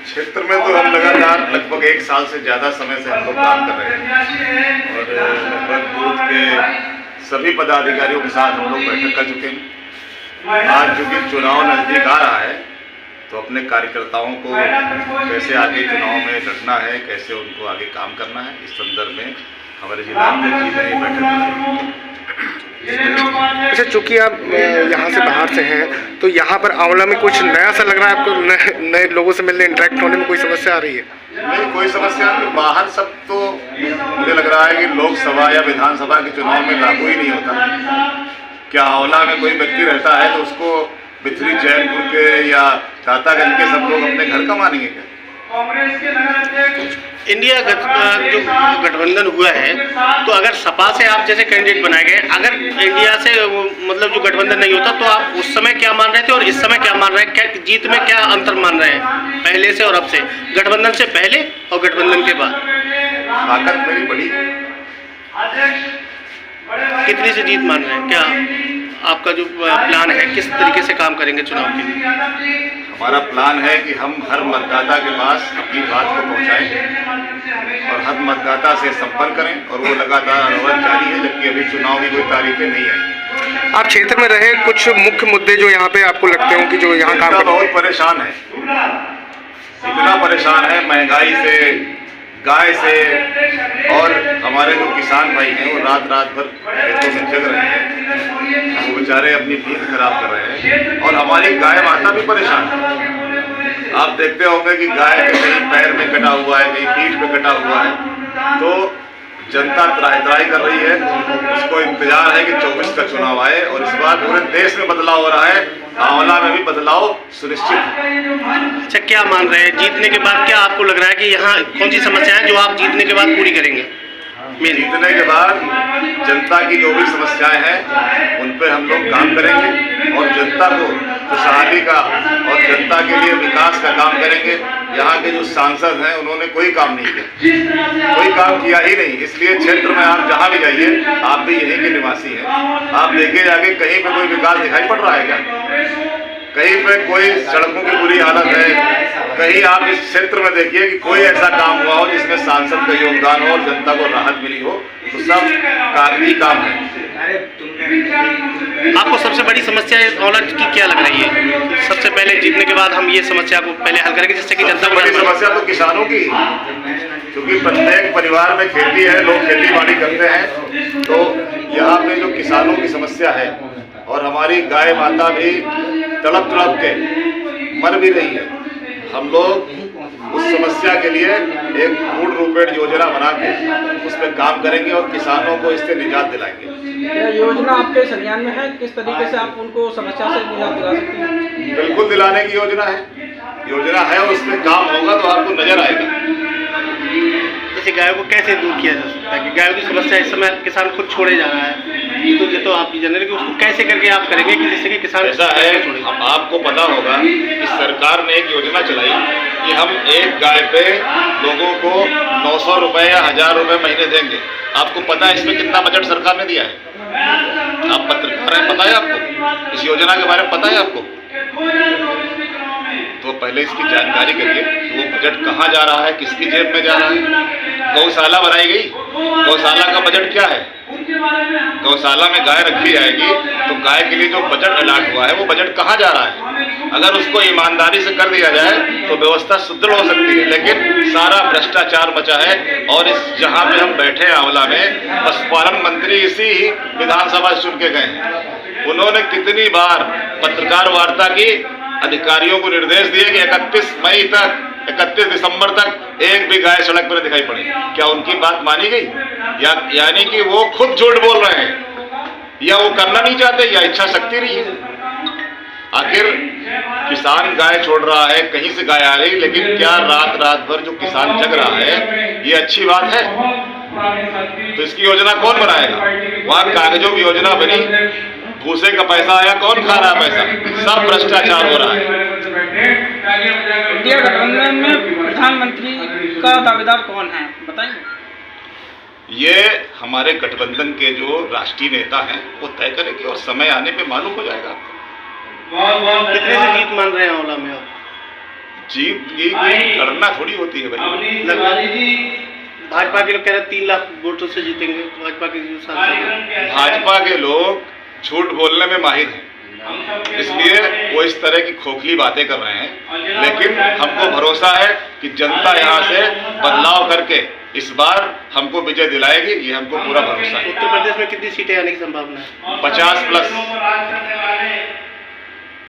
क्षेत्र में तो हम लगातार लगभग 1 साल से ज़्यादा समय से हम लोग काम कर रहे हैं और लगभग बूथ के सभी पदाधिकारियों के साथ हम लोग बैठक कर चुके हैं। आज चूँकि चुनाव नज़दीक आ रहा है तो अपने कार्यकर्ताओं को कैसे आगे चुनाव में लड़ना है, कैसे उनको आगे काम करना है, इस संदर्भ में हमारे जिलाध्यक्ष जी ने बैठक बुलाई। अच्छा, चूँकि आप यहाँ से बाहर से हैं तो यहाँ पर आंवला में कुछ नया सा लग रहा है आपको? नए लोगों से मिलने, इंटरेक्ट होने में कोई समस्या आ रही है? नहीं, कोई समस्या नहीं। बाहर सब तो मुझे लग रहा है कि लोकसभा या विधानसभा के चुनाव में लागू ही नहीं होता। क्या आंवला में कोई व्यक्ति रहता है तो उसको बिथरी चैनपुर के या दातागंज के सब लोग अपने घर का मानेंगे क्या? इंडिया जो गठबंधन हुआ है तो अगर सपा से आप जैसे कैंडिडेट बनाए गए, अगर इंडिया से मतलब जो गठबंधन नहीं होता तो आप उस समय क्या मान रहे थे और इस समय क्या मान रहे हैं? क्या जीत में क्या अंतर मान रहे हैं पहले से और अब से, गठबंधन से पहले और गठबंधन के बाद? ताकत मेरी बड़ी। कितनी से जीत मान रहे हैं? क्या आपका जो प्लान है, किस तरीके से काम करेंगे चुनाव के लिए? हमारा प्लान है कि हम हर मतदाता के पास अपनी बात को पहुंचाएं और हर मतदाता से संपर्क करें और वो लगातार अनवरत जारी है, जबकि अभी चुनाव की कोई तारीखें नहीं आई। आप क्षेत्र में रहे, कुछ मुख्य मुद्दे जो यहाँ पे आपको लगते हो कि जो यहाँ काम बहुत परेशान है, इतना परेशान है महंगाई से, गाय से, और हमारे जो किसान भाई हैं वो रात भर खेतों में जग रहे हैं, वो बेचारे अपनी नींद खराब कर रहे हैं और हमारी गाय माता भी परेशान है। आप देखते होंगे कि गाय के कहीं पैर में कटा हुआ है, कहीं पीठ पे कटा हुआ है, तो जनता त्राही कर रही है। उसको इंतजार है कि 24 का चुनाव आए और इस बार पूरे देश में बदलाव हो रहा है, आंवला में भी बदलाव सुनिश्चित है। अच्छा, क्या मान रहे हैं जीतने के बाद? क्या आपको लग रहा है कि यहाँ कौन सी समस्या है जो आप जीतने के बाद पूरी करेंगे? जीतने के बाद जनता की जो भी समस्याएं हैं उन पे हम लोग काम करेंगे और जनता को खुशहाली का और जनता के लिए विकास का काम करेंगे। यहाँ के जो सांसद हैं उन्होंने कोई काम नहीं किया, कोई काम किया ही नहीं। इसलिए क्षेत्र में आप जहाँ भी जाइए, आप भी यहीं के निवासी हैं, आप देखिए जाके कहीं पे कोई विकास दिखाई पड़ रहा है क्या? कहीं पे कोई सड़कों की बुरी हालत है, कहीं आप इस क्षेत्र में देखिए कि कोई ऐसा काम हुआ हो जिसमें सांसद का योगदान हो और जनता को राहत मिली हो, तो सब कागजी काम है। आपको सबसे बड़ी समस्या आंवला की क्या लग रही है? सबसे पहले जीतने के बाद हम ये समस्या को पहले हल करेंगे जिससे कि जनता को बड़ी समस्या तो किसानों की, क्योंकि प्रत्येक परिवार में खेती है, लोग खेती बाड़ी करते हैं, तो यहाँ पे जो किसानों की समस्या है और हमारी गाय माता भी तड़प के मर भी रही है। हम लोग उस समस्या के लिए एक पूर्ण रूपेण योजना बना के उस पर काम करेंगे और किसानों को इससे निजात दिलाएंगे। क्या योजना आपके संज्ञान में है? किस तरीके से आप उनको समस्या से निजात दिला सकते हैं? बिल्कुल दिलाने की योजना है और उसमें काम होगा तो आपको नजर आएगा। जैसे गायों को कैसे दूर किया जा सकता है कि गायों की समस्या इस समय किसान खुद छोड़े जा रहा है, ये तो आप जान रहे कि उसको कैसे करके आप करेंगे कि जिससे कि किसान ऐसा है। आपको पता होगा कि सरकार ने एक योजना चलाई कि हम एक गाय पे लोगों को 900 रुपए या 1000 रुपए महीने देंगे। आपको पता है इसमें कितना बजट सरकार ने दिया है? आप पत्रकार हैं, पता है आपको? इस योजना के बारे में पता है आपको? तो पहले इसकी जानकारी करिए, वो बजट कहाँ जा रहा है, किसकी जेब में जा रहा है। गौशाला बनाई गई, गौशाला का बजट क्या है? गौशाला में गाय रखी जाएगी तो गाय के लिए जो बजट अलॉट हुआ है वो बजट कहाँ जा रहा है? अगर उसको ईमानदारी से कर दिया जाए तो व्यवस्था सुदृढ़ हो सकती है, लेकिन सारा भ्रष्टाचार मचा है। और इस जहाँ पे हम बैठे हैं आंवला में, पशुपालन मंत्री इसी ही विधानसभा से चुन के गए हैं। उन्होंने कितनी बार पत्रकार वार्ता की, अधिकारियों को निर्देश दिए कि 31 दिसंबर तक एक भी गाय सड़क पर दिखाई पड़े। क्या उनकी बात मानी गई? यानी कि वो खुद झूठ बोल रहे हैं, या वो करना नहीं चाहते, या इच्छा शक्ति नहीं है। आखिर किसान गाय छोड़ रहा है, कहीं से गाय आ रही, लेकिन क्या रात भर जो किसान जग रहा है, ये अच्छी बात है? तो इसकी योजना कौन बनाएगा? वहाँ कागजों की योजना बनी, भूसे का पैसा आया, कौन खा रहा है पैसा? सब भ्रष्टाचार हो रहा है। इंडिया गठबंधन में प्रधानमंत्री का दावेदार कौन है, बताएंगे? ये हमारे गठबंधन के जो राष्ट्रीय नेता हैं वो तय करेंगे और समय आने पे मालूम हो जाएगा। कितने से जीत मान रहे हैं आंवला में आप? जीत की गणना थोड़ी होती है भाई। भाजपा के लोग कह रहे हैं 3 लाख वोटों से जीतेंगे, भाजपा के जो सांसद हैं। भाजपा के लोग झूठ बोलने में माहिर हैं, इसलिए वो इस तरह की खोखली बातें कर रहे हैं। लेकिन हमको भरोसा है कि जनता यहाँ से बदलाव करके इस बार हमको विजय दिलाएगी, ये हमको पूरा भरोसा है। उत्तर प्रदेश में कितनी सीटें आने की संभावना है? 50 प्लस।